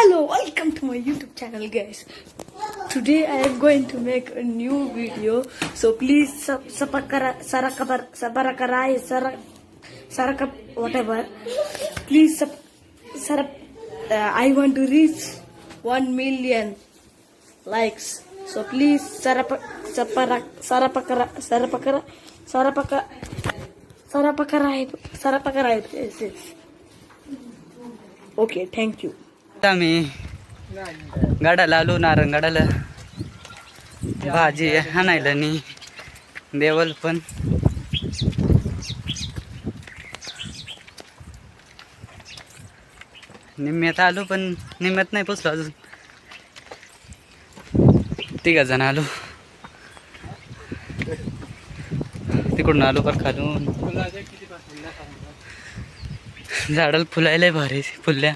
Hello, welcome to my YouTube channel, guys. Today I am going to make a new video, so please whatever. Please I want to reach 1 million likes. So please Okay, thank you. आम्ही गाडाला आलो नारंगाडाला भाजी आणायला आणि देवल पण निम्म्यात आलो पण निम्म्यात नाही पोचलो अजून 3 जण आलो तिकडून आलो पर खालून झाडाला फुलायला भारी फुलल्या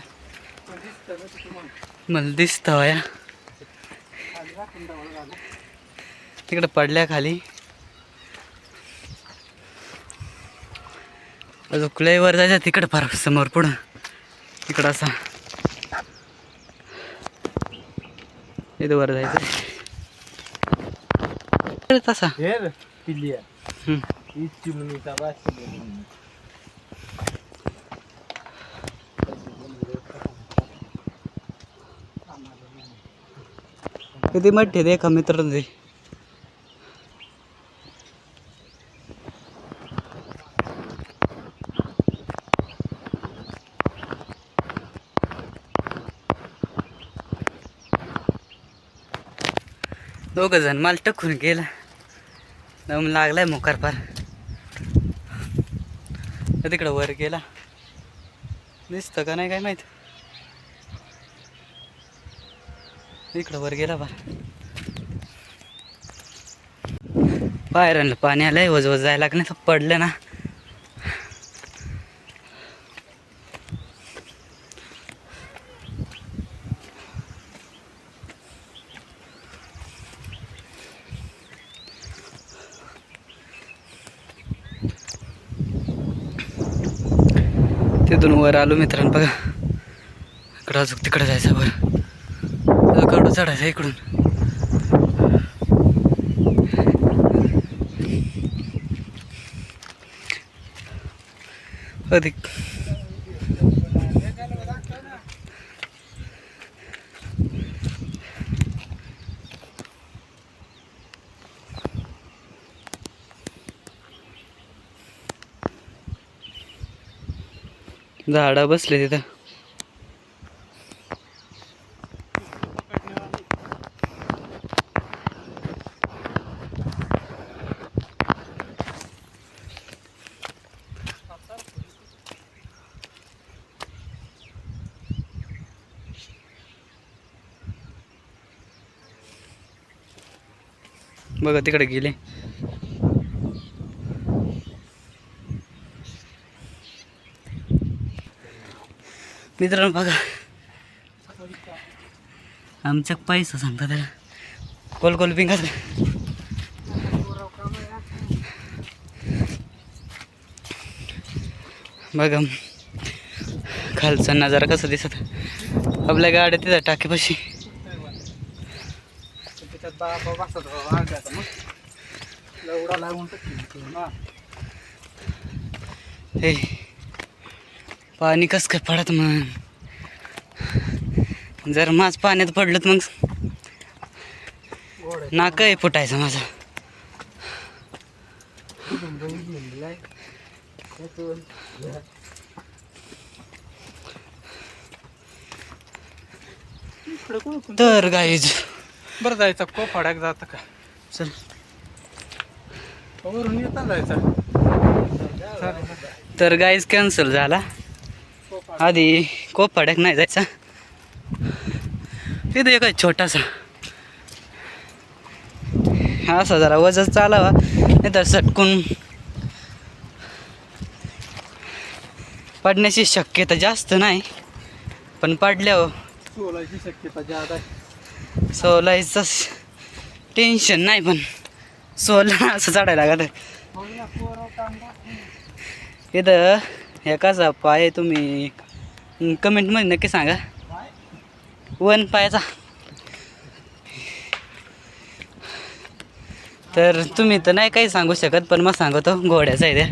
मला दिसत या तिकडे पडल्या खाली अजून वर जायचं तिकडं फार समोर पुढं तिकडं असा इथं वर जायचं तसा किती मोठे दे का मित्र दे दोघ जण माल टकून गेला दम लागलाय मोकार पार तिकडं वर गेला दिसतं का नाही काय माहित इकडं वर गेला बार बाहेर आणलं पाणी आलंय वजवज जायला लागलं तर पडलं ना तिथून वर आलो मित्रांनो बघा इकडं अजून तिकडं जायचं वर कडू चढायचं इकडून अधिक झाडा बसले तिथं बघा तिकडे गेले मित्रांनो बघा आमच्या पैसा सांगता त्याला कोल पिंगाच बघा खालचा नजारा कसा दिसत आपल्या गाड्या तिथं टाकीपाशी हे पाणी कस काय पडत मग जर माझ पाण्यात पडलं तर मग नाक आहे फुटायचं माझं तर गाईज बरं जायचं कोफाड्याक जातं का चल वरून येता जायचं तर गाईज कॅन्सल झाला आधी कोपाड्याक नाही जायचा तिथे एक छोटासा असा जरा वजन चालावा नाही तर सटकून पडण्याची शक्यता जास्त नाही पण पडल्यावर सोलायची शक्यता जादा आहे सोलायचं टेन्शन नाही पण सोला असं चढायला लागत इथं एकाचा पाय तुम्ही कमेंटमध्ये नक्की सांगा वन पायाचा. तर तुम्ही तर नाही काही सांगू शकत, पण मग सांगतो घोड्याचा आहे त्या.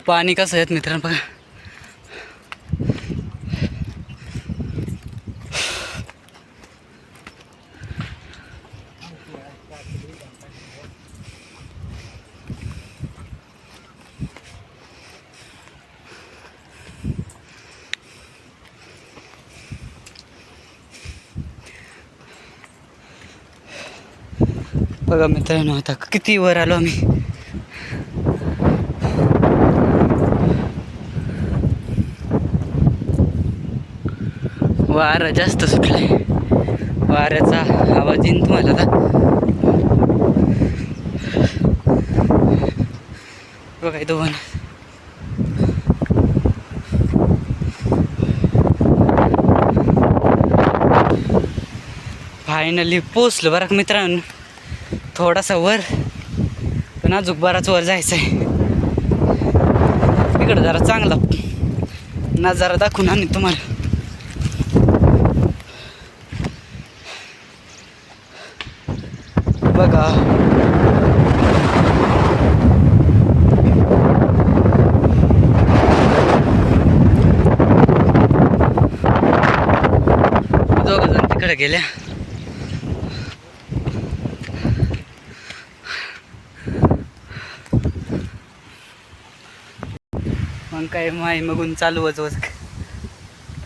पाणी कसं आहेत मित्रांनो बघा. बघा मित्रांनो आता किती वर आलो आम्ही. वारा जास्त सुटलाय, वाऱ्याचा आवाज येईन तुम्हाला आता. बघा इथं वन. फायनली पोचलो बरं का मित्रांनो. थोडासा वर, पण अजून बराच वर जायचं आहे. इकडं जरा चांगला नजारा दाखवून आणि तुम्हाला. बघा दोघ जण तिकडे गेल्या. मग काय माय मगून चालू वजवज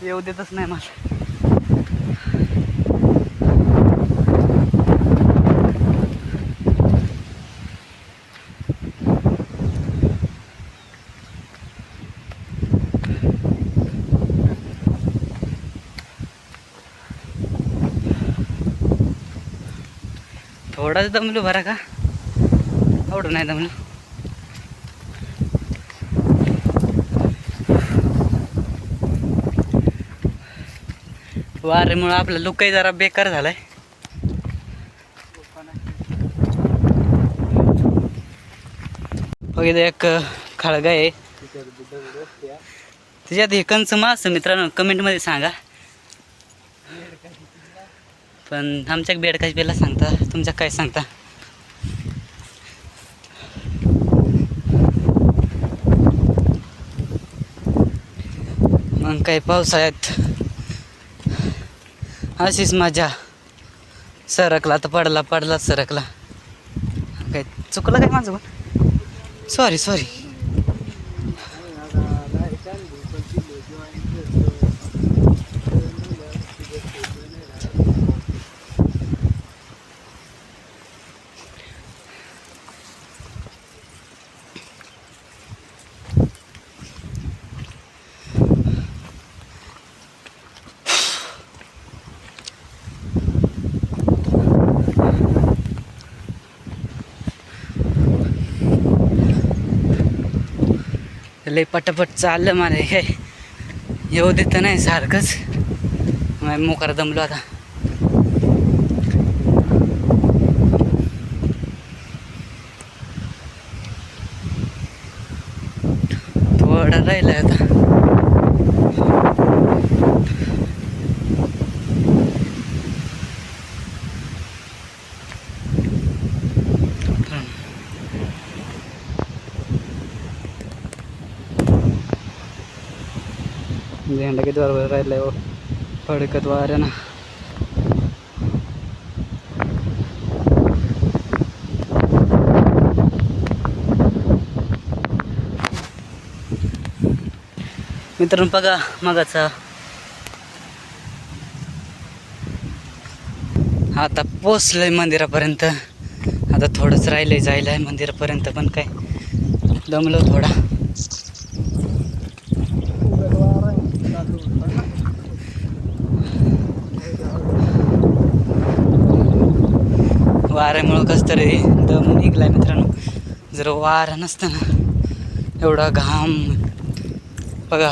येऊ देतच नाही मला. थोडाच दमलो बरा का, एवढं नाही दमलो. वाऱ्यामुळं आपला लुकही जरा बेकार झालाय. बघितलं एक खळगा आहे, त्याच्यात हे कंच मास मित्रांनो कमेंटमध्ये सांगा. पण आमच्या बेडकाची बेला सांगता, तुमच्या काय सांगता. मग काही पावसाळ्यात अशीच मजा. सरकला तर पडला सरकला. काय चुकलं काय माझं पण, सॉरी. लय पटापट चाललं मला हे येऊ देत नाही सारखंच. मोकार दमलो आता. थोडा राहिलाय आता. झेंडा किती बरोबर राहिलाय हो, फडकत वाऱ्यानं. मित्रांनो बघा मगाचा आता पोचलंय मंदिरापर्यंत. आता थोडंच राहिलंय जायला आहे मंदिरापर्यंत, पण काय दमलो थोडा. वाऱ्यामुळं कसं तरी दम निघलाय मित्रांनो. जर वारा नसतं ना एवढा घाम बघा.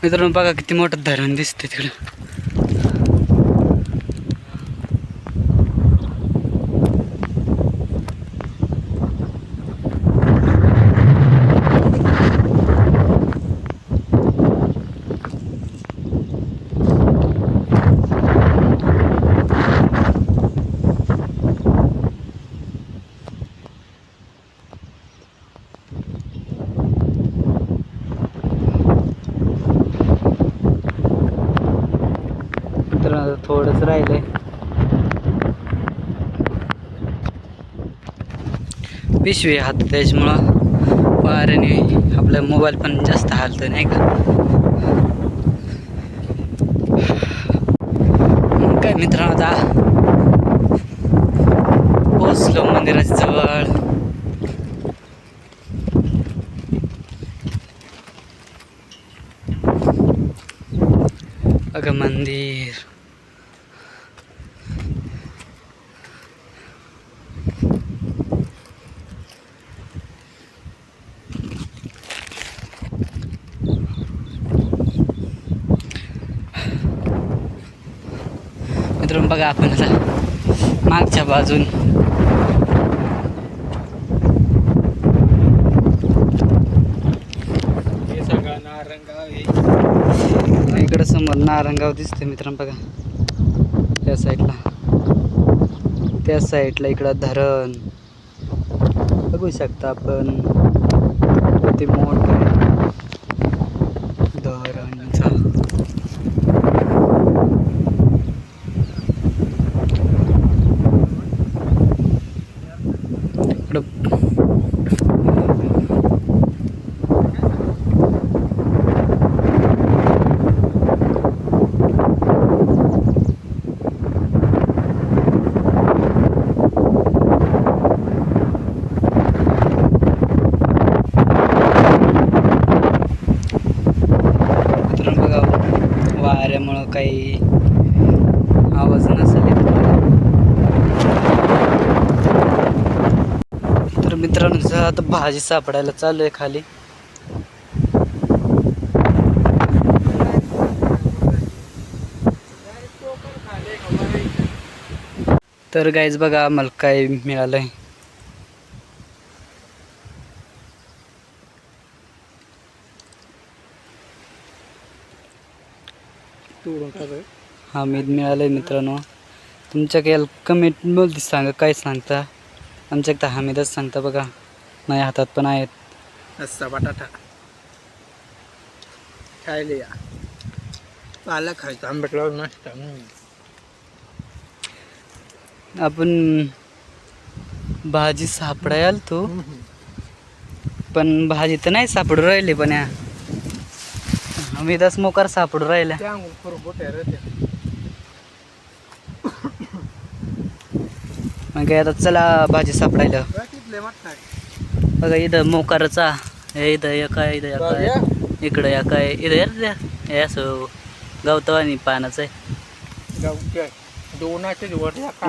मित्रांनो बघा किती मोठं धरण दिसते तिकडं. मित्रांनो थोडंच राहिलंय. पिशवी हात त्याच्यामुळं वाऱ्याने आपला मोबाईल पण जास्त हालतं नाही का. मग काय मित्रांनो आता पोचलो मंदिराच्या जवळ. बघा मंदिर. मित्रांनो बघा आपण आता मागच्या बाजून हे सगळं नारंगाव आहे. इकडं समोर नारंगाव दिसते मित्रांनो बघा. त्या साईडला इकडं धरण बघू शकता आपण. किती मोठं आहे धरणचं. वाऱ्यामुळं काही आवाज नसेल येत. तर मित्रांनो आता भाजी सापडायला चालू आहे खाली. तर गाईज बघा आम्हाला काय मिळालंय. हामीद मिळालंय मित्रांनो. तुमच्या काही कमेंट मध्ये सांगा काय सांगता. आमच्या एकदा हामीदच सांगता बघा. माझ्या हातात पण आहेत. असा बटाटा खायला या. पालक खायचा आंबटला नसता. आपण भाजी सापडायला तो पण भाजी तर नाही सापडू राहिली. पण या हमीदच मोकार सापडू राहिल्या. मग काय आता चला भाजी सापडायला. बघा इथं मोकारचा इथं एका इकडं एका इथं असं गवतवानी पानाचं आहे.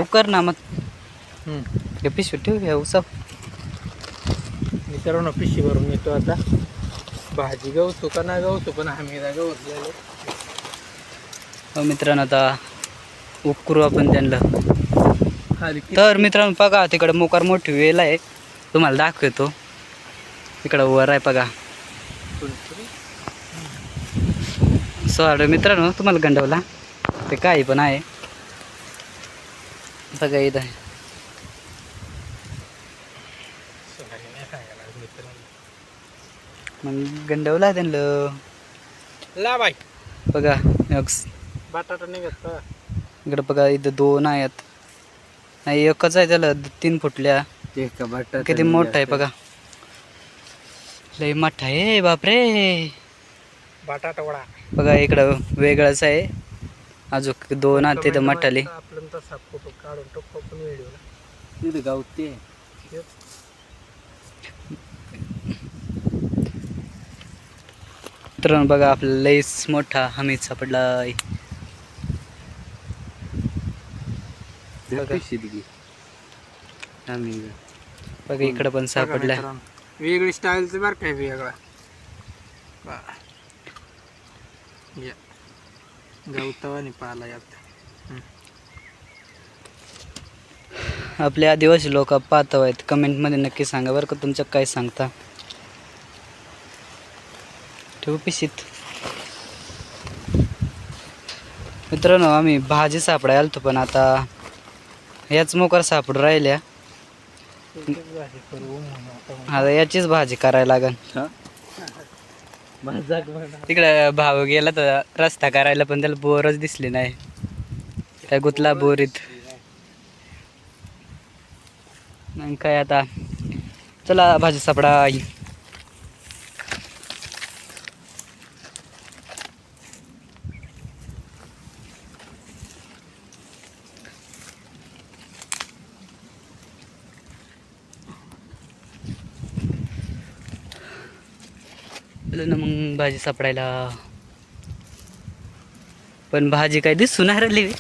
उकर ना मग हे पिशवी ठेव घ्या उसाप. मित्रांनो पिशी भरून येतो आता. भाजी गवतो का ना गवतो पण आम्ही गवतलेलो. हो मित्रांनो आता उकरू आपण त्यांना. खाली तर मित्रांनो बघा तिकडं मोकार मोठी वेल आहे. तुम्हाला दाखवतो. तिकडं वर आहे बघा. सॉरी मित्रांनो तुम्हाला गंडवला. ते काही पण आहे बघा इथं. मग गंडवला त्यांना ला बाई बघा. बटाटा निघत का? इकडं बघा इथं 2 आहेत. नाही एकच आहे त्याला 3 फुटल्या. किती मोठा आहे बघा. लय मोठा आहे बापरे. बटाटा वडा बघा इकडं वेगळंच आहे. अजून 2 आहेत तिथं मठाली. आपलं तसा फोटो काढून टाकतो पण व्हिडिओला. तिथं गावते. तर बघा आपल्याला लयच मोठा हमीद सापडलाय. बघा इकडं पण सापडला. वेगळी स्टाईलचं बरं काय वेगळा. या गवतावानी पाला यात. आपले आदिवासी लोक पाहत आहेत, कमेंटमध्ये नक्की सांगा बरं का तुमचं काय सांगता. ठेवू पिशीत. मित्रांनो आम्ही भाजी सापडायला आलतो पण आता याच मोकार सापडून राहिल्या. आता याचीच भाजी करायला लागन. तिकडे भाऊ गेला तर रस्ता करायला पण त्याला बोरच दिसली नाही. काय गुतला बोरीत. नाही काय आता चला भाजी सापडा. ना मग भाजी सापडायला पण भाजी काय दिसू नाही राहिली.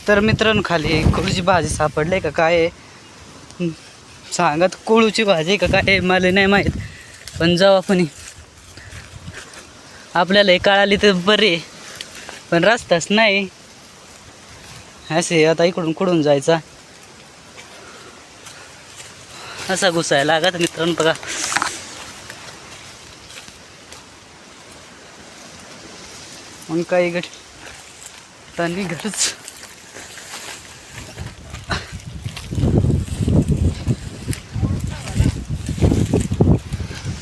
तर मित्रांनो खाली कोळूची भाजी सापडली का काय आहे सांगत. कोळूची भाजी का काय आहे मला नाही माहीत, पण जाऊ आपण. आपल्याला हे कळाली तर बरे, पण रस्ताच नाही. असे आता इकडून कुठून जायचा असा घुसायला लागत मित्रांनो. बघा मग काही गट तानी घरच.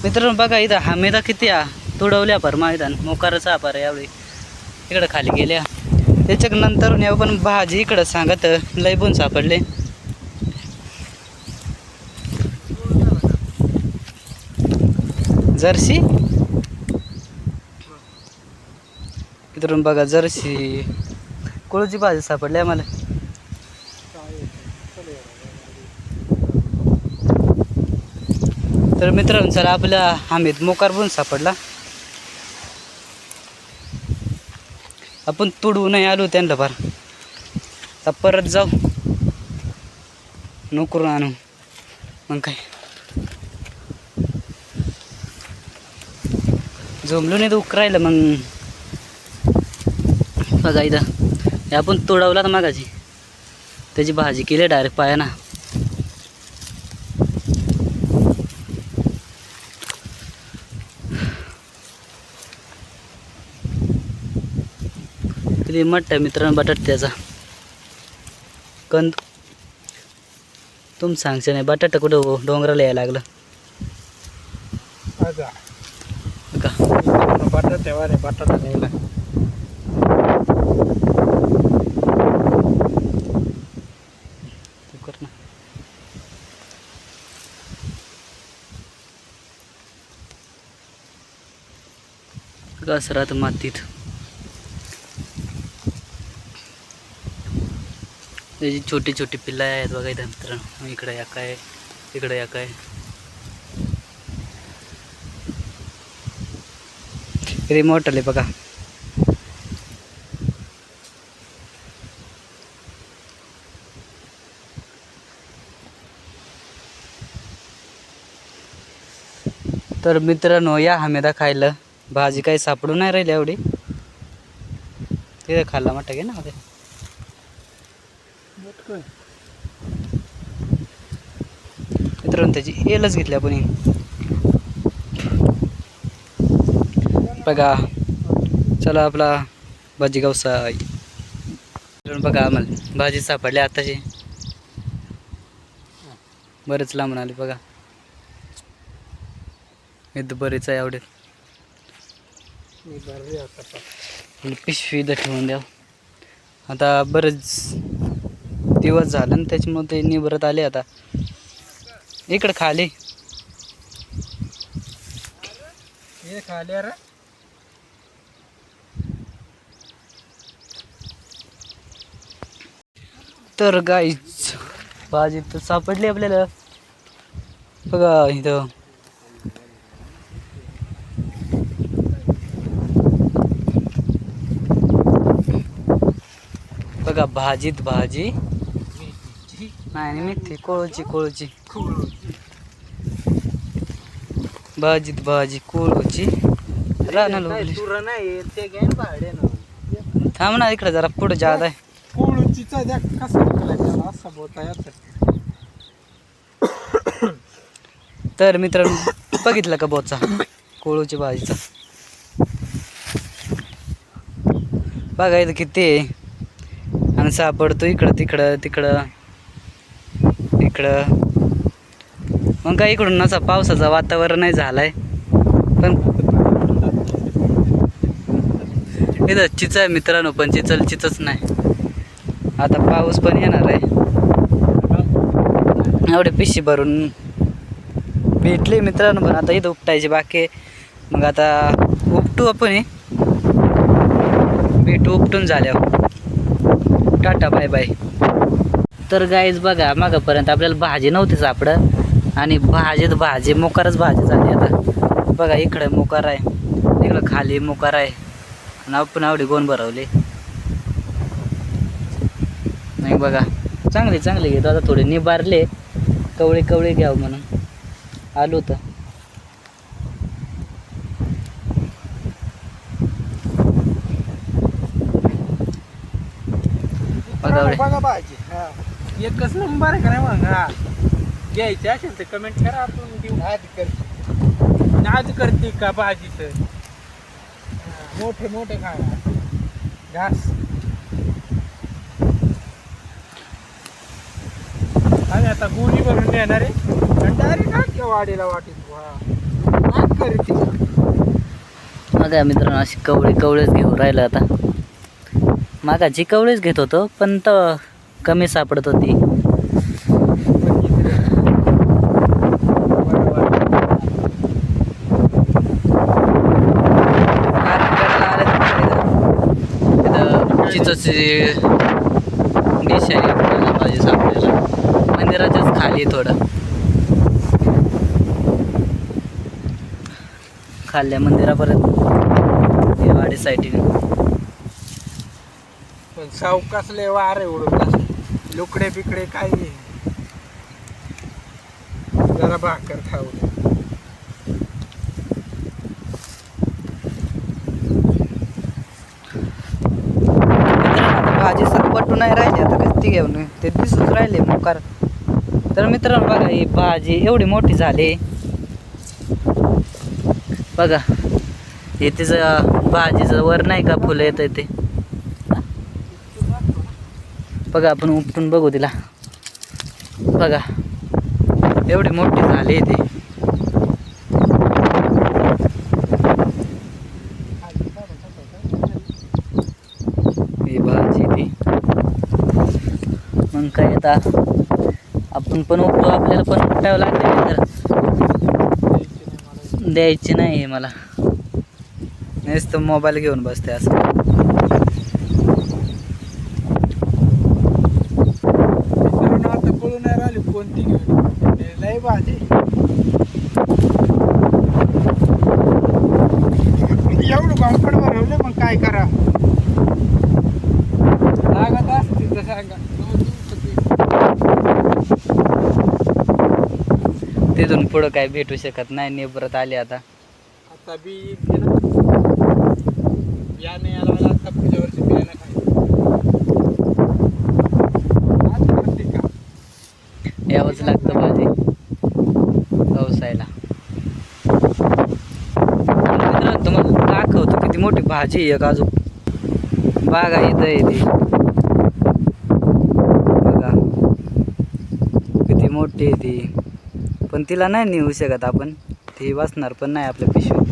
मित्रांनो बघा इथं हमेदा किती तुडवल्या पर मैदान मोकारच आपार यावेळी इकडं खाली गेल्या. त्याच्या नंतर यावं पण भाजी इकडं सांगत लय पण सापडले. जर्सी मित्रांनो बघा जर्सी कोळूची भाजी सापडली आम्हाला. तर मित्रांनो चला आपला हमीद मोकार पण सापडला. आपण तुडवू नाही आलो त्यांना फार. आता परत जाऊ नोकरून आणू मग काय. जमलो नाही तर उकरायला मग. बघा इथं आपण तोडवला तर मागाची त्याची भाजी केली डायरेक्ट पायाना. किती मोठा मित्रांनो बटाटा त्याचा कंद. तुम सांगचे नाही बटाटा कुठं डोंगराला यायला लागलं का. बटाटा तेव्हा रे बटाटा नेला. कसं राहतं मातीत. त्याची छोटी छोटी पिल्ला आहेत बघा इथं मित्रांनो. इकडे या काय इकडे या काय रिमोट आले बघा. तर मित्रांनो या हमेदा खायला भाजी काही सापडू नाही राहिली एवढी. तिथे खाल्ला म्हटलं घे ना मध्ये. मित्रांनो त्याची एलच घेतली आपण. बघा चला आपला भाजी गावसाय. बघा आम्हाला भाजी सापडली आताची. बरेच लांबून आले बघा. इथं बरेच आहे एवढे. पिशवी इथं ठेवून द्या. आता बरेच दिवस झाले ना त्याच्यामुळे ते निवरत आले. आता इकडे खाली खाली रे. तर गाईच भाजी तर सापडली आपल्याला बघा इथं. बघा भाजीत भाजी नाही मेथी कोळूची भाजीत भाजी कोळूची रानाला उगली. थांब ना इकडे जरा पुढे जादा आहे. कोळूचीचा द्या कसा असा बोता याचा. तर मित्रांनो बघितलं का बोचा कोळूची भाजीचा. बघा इथं किती आहे आणि सापडतो इकडं तिकडं इकडं. मग काय इकडून असा पावसाचं वातावरण नाही झालाय पण इथं चिच आहे मित्रांनो, पण चिचच नाही. आता पाऊस पण येणार आहे. एवढे पिशी भरून भेटले मित्रांनो, पण आता इथं उपटायचे बाकी आहे. मग आता उपटू आपण, भेटू उपटून झाल्यावर. Tata bye bye. तर गाईज बघा मागापर्यंत आपल्याला भाजी नव्हती सापडत आणि भाजीत भाजी मोकारच भाजी झाली. आता बघा इकडं मोकार आहे, इकडं खाली मोकार आहे आणि आपण आवडी गोण भरवले. नाही बघा चांगले घेतो. आता थोडे निबारले कवळे घ्यावं म्हणून आलो तर. बघा भाजी एकच नंबर आहे का नाही. मग हा घ्यायची असेल तर कमेंट करा, आपण देऊ. नाद करते का भाजीचं. मोठे खा घास. आम्ही आता गोळी भरून येणार आहे आणि डायरेक्ट वाडीला करते. बघा मित्रांनो अशी कवळेच घेऊन राहिलं. आता मागाची कवळेच घेत होतो पण तर कमी सापडत होती. डिश आहे भाजी सापडायला मंदिराच्याच खाली थोडं खाल्ल्या मंदिरापर्यंत वाडी साईडने. पण सावकासले वार आहे उडून लुकडे बिकडे काही जरा भाकर खाऊ. भाजी सरपटू नाही राहिली आता कधी घेऊन ते दिसूच राहिले मोकार. तर मित्रांनो बघा ही भाजी एवढी मोठी झाली बघा. हे तिचं भाजीचं वर नाही का फुलं येत ते बघा. आपण उपटून बघू तिला. बघा एवढी मोठी झाली ती. ही भाजी ती मग काय आता आपण पण उपटू. आपल्याला पण उपटावं लागले तर द्यायची नाही मला. नुसतं मोबाईल घेऊन बसते असं. आता कळून नाही राहिली कोणती लय भाजी. एवढं बांपड भरवलं मग काय करा लागत असते तर सांगा. तिथून पुढं काय भेटू शकत नाही. निब्रत आली आता. आता बी बियाणे यायला मला आता पुढच्या वर्षी बियाणं यावंच लागतं भाजी व्यवसायाला. मित्रांनो तुम्हाला दाखवतो किती मोठी भाजी आहे. एक अजून बागा इथं आहे ती बघा किती मोठी आहे ती. पण तिला नाही नेऊ शकत आपण. ती वाचणार पण नाही आपल्या पिशवीत.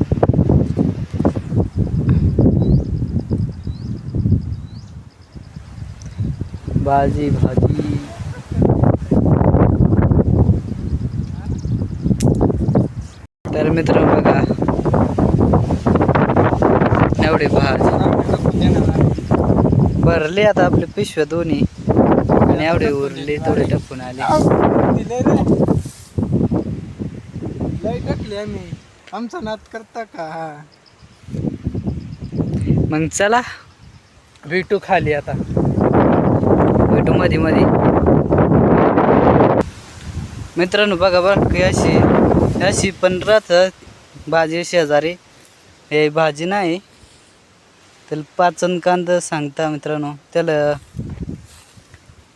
भाजी तर मित्र बघा एवढी भाजी भरली आता आपली पिशव्या दोन्ही. आणि एवढे उरले तेवढे टाकून आले. दिले रे लय टाकले आम्ही. आमचा नाद करता का? मग चला भेटू खाली आता. भेटू मध्ये मध्ये. मित्रांनो बघा बरं की अशी पण राहतात भाजी शेजारी. हे भाजी नाही त्याला पाचन कांद सांगता मित्रांनो त्याला,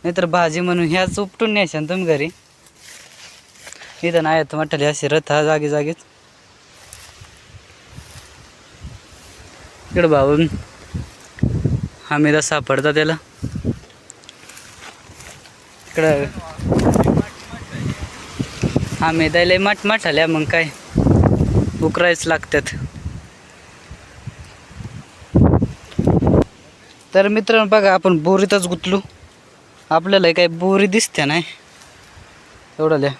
नाहीतर भाजी म्हणून ह्याच उपटून न्यायच्या तुम्ही घरी. इथं नाही येत म्हटले असे रथा जागी जागीच. इकडं भाऊन हमीदा सापडता त्याला. इकडं हमीदा लय मठ आल्या मग काय उकरायच लागतात. तर मित्रांनो बघा आपण बोरीतच गुंतलो. आपल्याला काही बोरी दिसते नाही एवढ्या.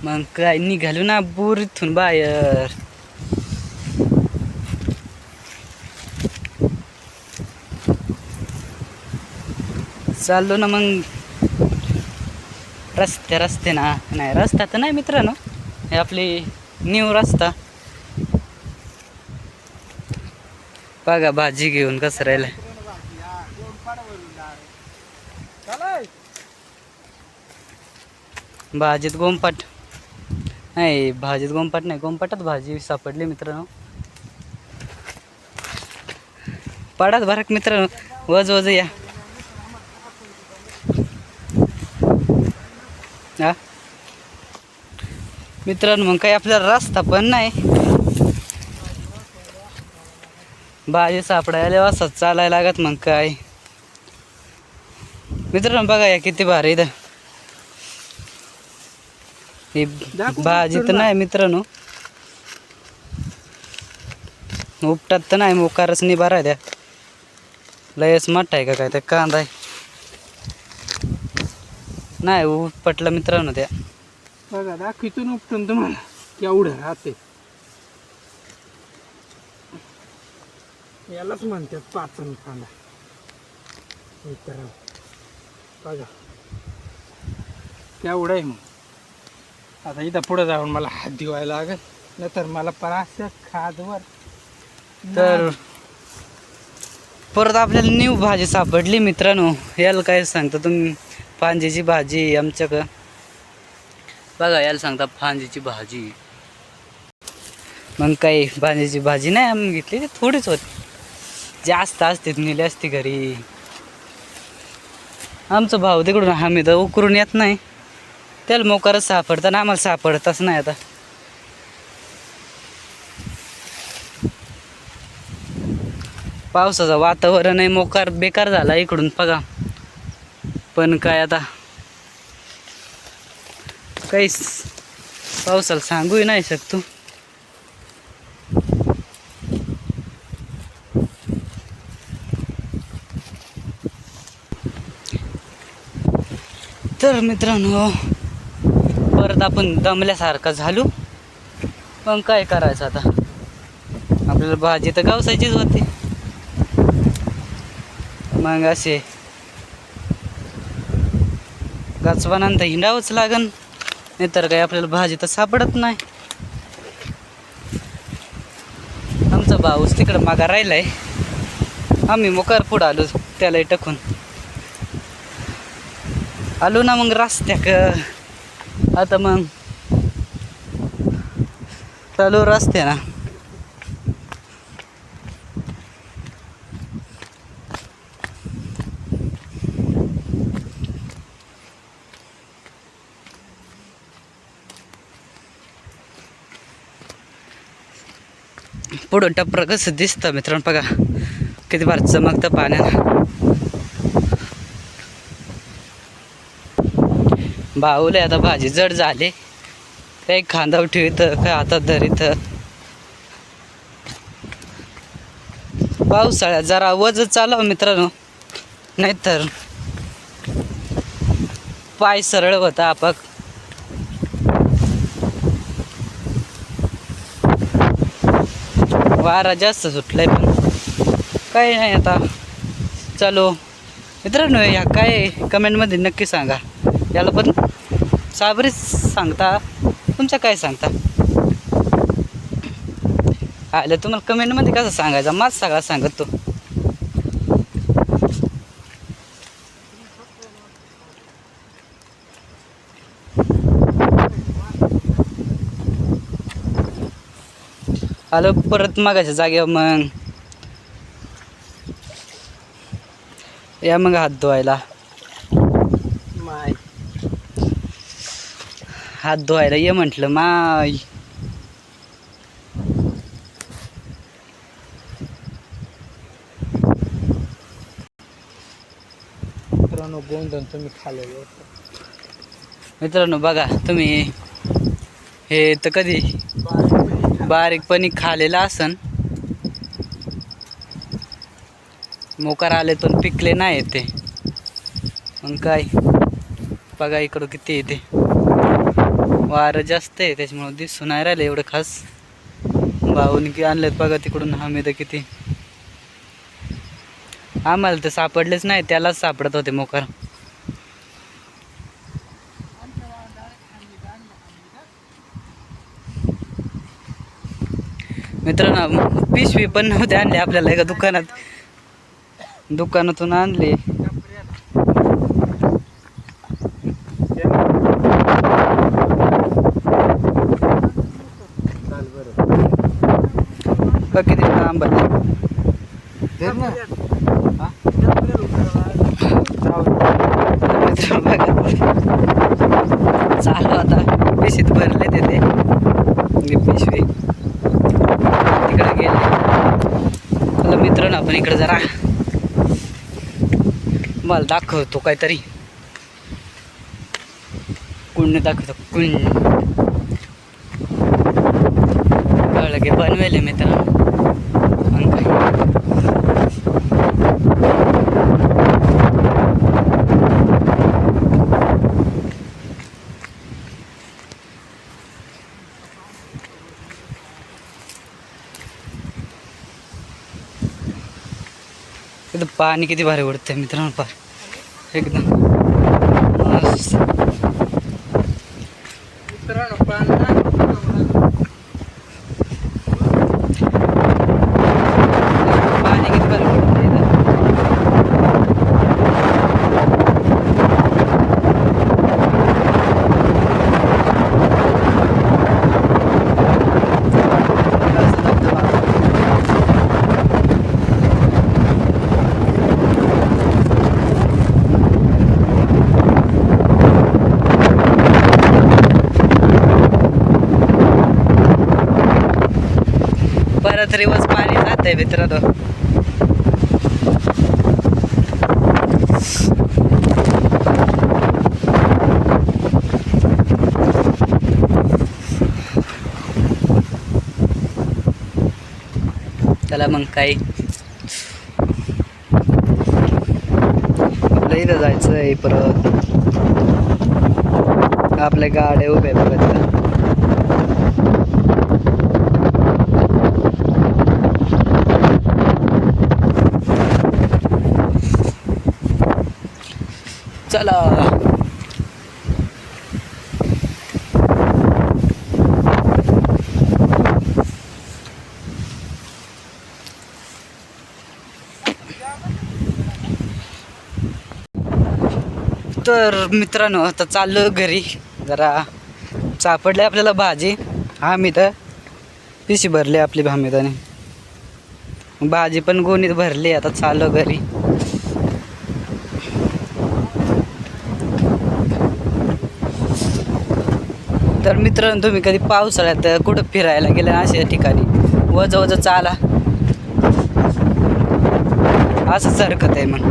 मग काय निघालो ना बोरीतून बाहेर. चाललो ना मग रस्ते ना. नाही रस्ता तर नाही मित्रांनो, हे आपली न्यू रस्ता. बघा भाजी घेऊन कसं राहिलं. भाजीत गोमपाट नाही, भाजीत गोमपाट नाही, गोमपाटात भाजी सापडली मित्रांनो. पाडात भरक मित्रांनो, वज या. हा मित्रांनो मग काही आपल्याला रस्ता पण नाही. भाजी सापडायला असं चालायला लागत. मग काय मित्रांनो बघा या किती भारी इथं. ही भाजी तर नाही मित्रांनो, उपटात तर नाही, मोकारच नाही बरा द्या. लयच मोठा आहे का काय? त्या कांदा आहे नाही उपटला मित्रांनो त्या. बघा दाखवितून उपटून तुम्हाला केवढं राहते. यालाच म्हणतात पाचन कांदा. बघा केवढं आहे. मग आता इथं पुढे जाऊन मला हात धुवायला लागेल, नाहीतर मला परास खादवर. तर परत आपल्याला न्यू भाजी सापडली मित्रांनो. याला काय सांगता तुम्ही? फांजीची भाजी आमच्याकडं. बघा याला सांगता फांजीची भाजी. मग काही फांजीची भाजी नाही आम्ही घेतली, ती थोडीच होती. जास्त असते नेली असती घरी. आमचा भाऊ तिकडून हमीदा उकरून येत नाही, त्याला मोकारच सापडतं, आम्हाला सापडतच नाही. आता पावसाचं वातावरण आहे, मोकार बेकार झाला इकडून बघा. पण काय आता काहीच पावसाला सांगूही नाही शकतो. तर मित्रांनो परत आपण दमल्यासारखं झालो. मग काय करायचं आता? आपल्याला भाजी तर गावसायचीच होती. मग असे गाचवानंतर हिंडावंच लागन, नाहीतर काय आपल्याला भाजी तर सापडत नाही. आमचा भाऊच तिकडं मागा राहिलाय, आम्ही मोकार पुढं आलो त्याला टाकून आलो ना. मग रस्त्याक आता मग चालू रस्त्या ना. पुढं टप्पर कसं दिसतं मित्रांनो बघा, किती बार चमकतं पाण्याला. भाऊला आता भाजी जड झाली, काही खांदावर ठेवित काय हातात धरीत. पावसाळ्यात जरा वज चालव मित्रांनो, नाहीतर पाय सरळ होता आपाक. वारा जास्त सुटलाय पण काय नाही आता चालू. मित्रांनो ह्या काय कमेंटमध्ये नक्की सांगा. याला पण साबरीच सांगता तुमच्या काय सांगता आलं तुम्हाला कमेंटमध्ये कसं सांगायचं माझ सगळा सांगत तो. आलं परत मागायच्या जागेवर मग या मग हात धुवायला. माय हात धुवायला ये म्हटलं माय. मित्रांनो गोंधन तुम्ही खाल्लेलं मित्रांनो बघा तुम्ही हे तर कधी बारीकपणी खालेलं असन. मोकार आले पण पिकले नाही ते. मग काय बघा इकडं किती येते. वारं जास्त आहे त्याच्यामुळं दिसून नाही राहिलं एवढं खास. भाऊनी की आणलेत बघा तिकडून हमीद किती. आम्हाला तर सापडलेच नाही त्यालाच सापडत होते मोकार. मित्रांनो पिशवी पण नव्हते आणले आपल्याला एका दुकानातून आणले. किती आंबा चालू आता पिशीत भरले ते पिशवी तिकडे गेले. चला मित्रांनो आपण इकडे जरा मला दाखवतो काहीतरी. कुणी दाखवतो कुणी कळलं की बनवेले मित्रांनो. मग काय एकदम पाणी किती भारी उडतंय मित्रांनो. पार एकदम मस्त. मित्रांनो पाणी पाणी किती भारी उडतंय इथं. परत रिवर्स पाणी जात आहे मित्रांनो. त्याला मग काही आपल्या इथं जायचं आहे. परत आपल्या गाड्या उभ्या बघा तिथं. चला तर मित्रांनो आता चाललो घरी. जरा सापडले आपल्याला भाजी. आम्ही तर पिशी भरली आपली भामिदाने. भाजी पण गोणीत भरली. आता चाललो घरी. तर मित्रांनो तुम्ही कधी पावसाळ्यात कुठं फिरायला गेलं अशा ठिकाणी वज चाला असं सरकत आहे. मग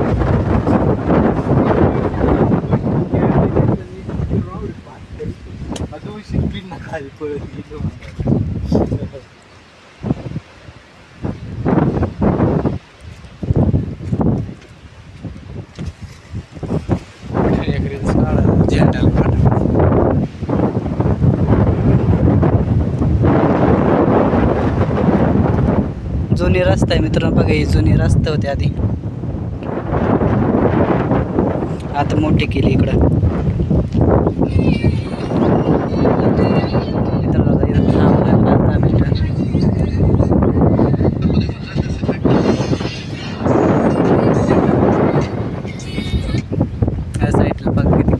खाली पळत गेलो. जुनी रस्ता आहे मित्रांनो, बघा ही जुनी रस्ता होती आधी, आता मोठी केली इकडं. मित्रांनो आता इथं थांबलोय 5-10 मिनिटं. या साईडला बघा किती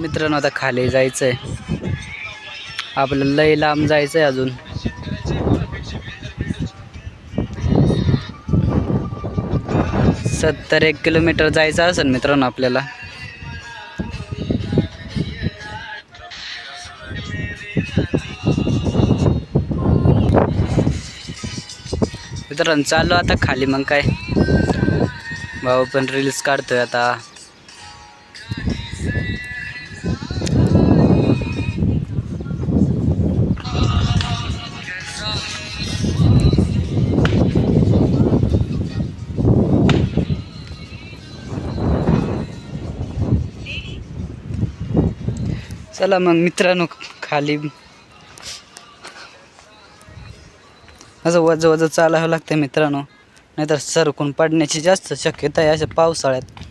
मित्रांनो आता खाली जायचंय आपल्याला, लय लांब जायचंय अजून. सत्तर 1 किलोमीटर जायचं असेल मित्रांनो आपल्याला. मित्रांनो चाललो आता खाली, मग काय भाऊ पण रील्स काढतोय आता. चला मग मित्रांनो खाली असं वज चालावं लागतं मित्रांनो, नाहीतर सरकून पडण्याची जास्त शक्यता आहे अशा पावसाळ्यात.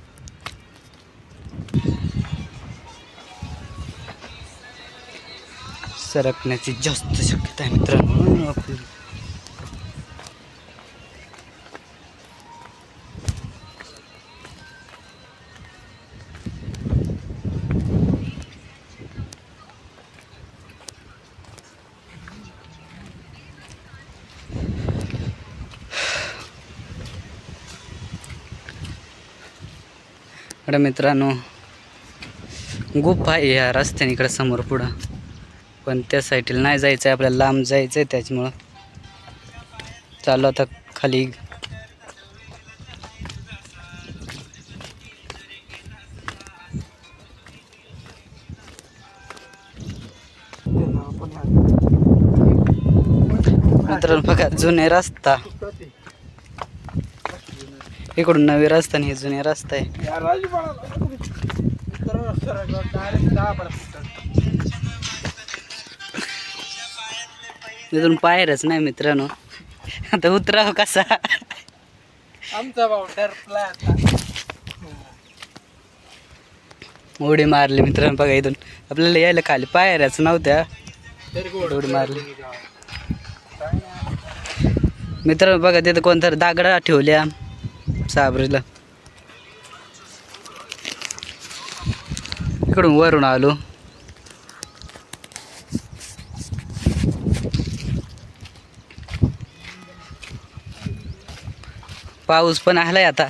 सरकण्याची जास्त शक्यता आहे मित्रांनो. इकडे मित्रांनो गुफा आहे या रस्त्याने इकडे समोर पुढं, पण त्या साईडला नाही जायचं आहे आपल्याला, लांब जायचं आहे, त्याच्यामुळं चालू आता खाली. मित्रांनो बघा जुने रस्ता, इकडून नवी रस्ता आणि जुने रस्ता आहे. तिथून पायरच नाही मित्रांनो, आता उतराव कसा. आमचा भाऊ ठरला उडी मारली मित्रांनो बघा, इथून आपल्याला यायला खाली पायऱ्याच नव्हत्या, उडी मारली. मित्रांनो बघा तिथं कोणतरी दागडा ठेवल्या साबरीला, इकडून वरून आलो. पाऊस पण आलाय आता.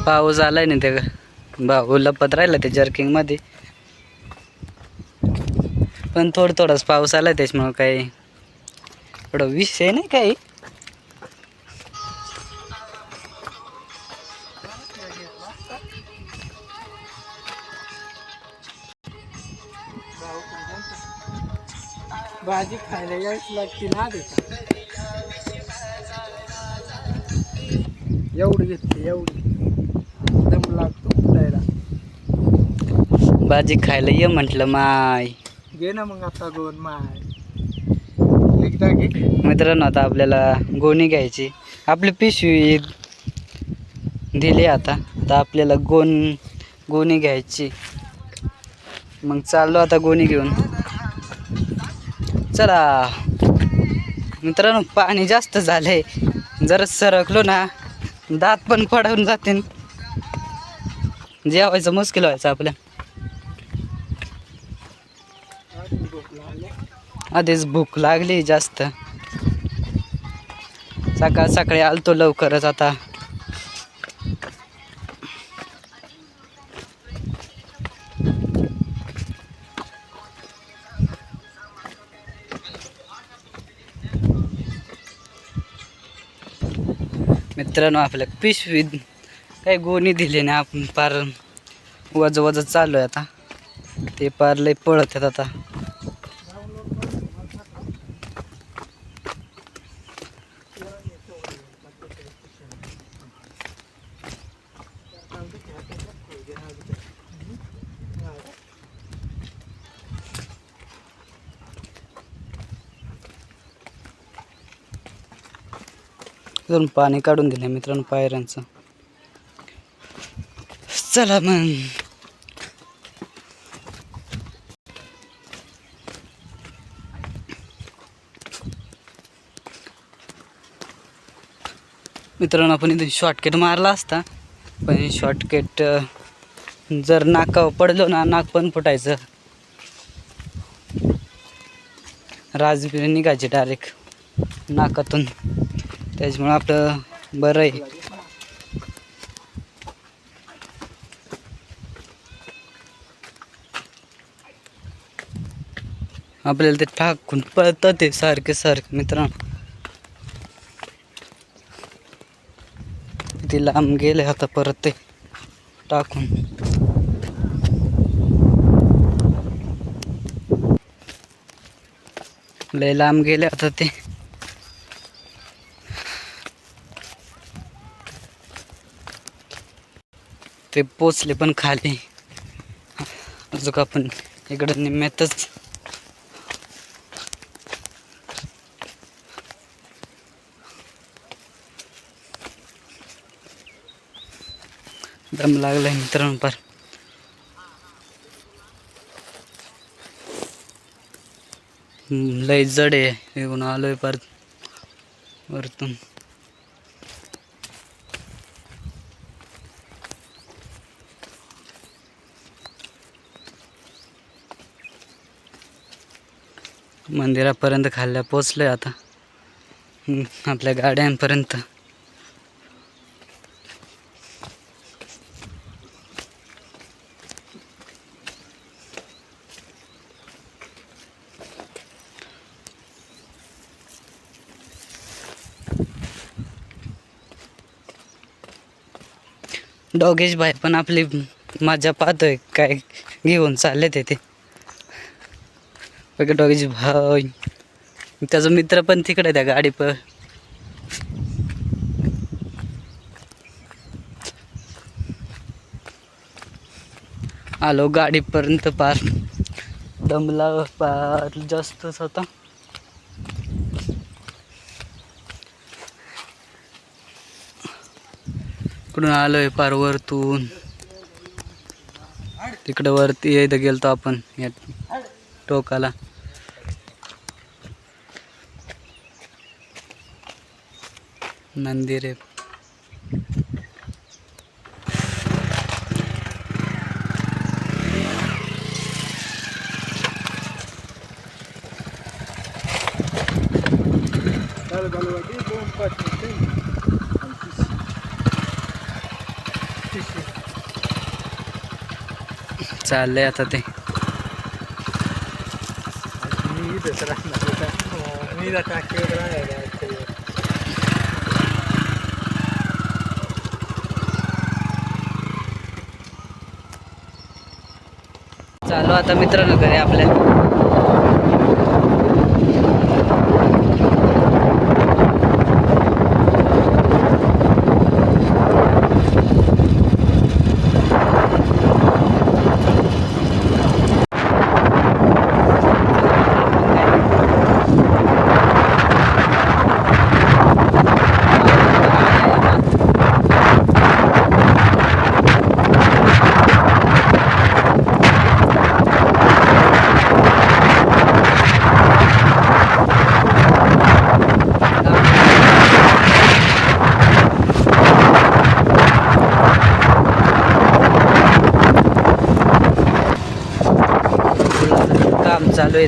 पाऊस आलाय ना, ते भाऊ लपत राहिला ते जर्किंग मध्ये, पण थोडाच पाऊस आलाय त्याच्यामुळं काही एवढा विषय नाही काही. भाजी खायला यायच लागते ना, एवढी घेतली एवढी दम लागतो खायला. भाजी खायला ये म्हटलं माय, घे ना मग आता गोन माय एकदा घे. मित्रांनो आता आपल्याला गोणी घ्यायची, आपली पिशवी दिली आता आपल्याला गोणी घ्यायची. मग चाललो आता गोणी घेऊन. चला मित्रांनो पाणी जास्त झालंय, जरा सरकलो ना दात पण पडून जाते, जेवायचं मुश्किल व्हायचं आपल्या. आधीच भूक लागली जास्त, सकाळी आलतो लवकरच. आता मित्रांनो आपल्या पिशवीत काही गोणी दिली नाही, आपण पार वज चालू आहे आता, ते पार लय पळत आहेत आता. तिथून पाणी काढून दिलं मित्रांनो पायऱ्यांचं. चला मग मित्रांनो आपण इथे शॉर्टकट मारला असता, पण शॉर्टकट जर नाकावर पडलो ना नाक पण फुटायचं. राजबीर निघायचे डायरेक्ट नाकातून, त्याच्यामुळं आपलं बरं आहे. आपल्याला ते टाकून पळतात ते सारखे सारखे मित्रांनो. किती लांब गेले आता परत ते टाकून. लय लांब गेले आता ते पोचले पण खाली. अजून आपण इकडं निम्म्यातच दम लागलाय मित्रांनो पार. लय जड आहे. निघून आलोय पार वरतून. मंदिरापर्यंत खाल्ल्या पोचलोय आता आपल्या गाड्यांपर्यंत. डॉगेश भाई पण आपली मजा पाहतोय काय घेऊन चालले ते. डॉगेश भाई त्याचा मित्र पण तिकडे त्या गाडी पर. आलो गाडीपर्यंत पार. दमला पार जास्तच होता. इकडून आलोय पार वरतून. तिकडे वरती इथं गेलतो आपण या टोकाला. मंदिर आहे. चाललंय आता ते. चालू आता मित्रांनो घरी आपल्या. काम चालू आहे.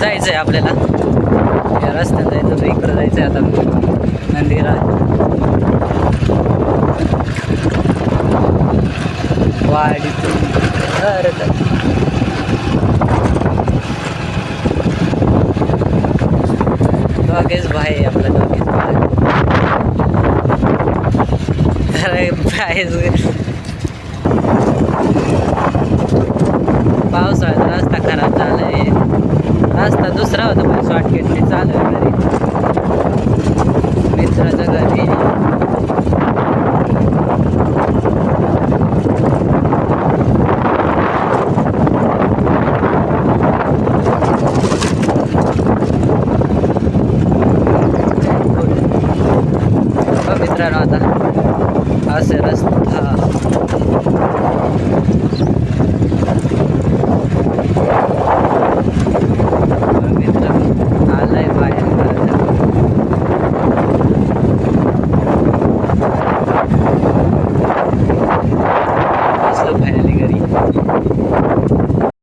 जायचं आहे आपल्याला. या रस्त्यात जायचं तर इकडं जायचं आहे आता मंदिरात. वाडीतून दोघेच भाई आहे आपल्या दोघेच भाई. तर पावसाळ्यात रस्ता खराब झालाय. रस्ता दुसरा होता पण शॉर्टकटने चालू आहे घरी मित्राच्या घरी.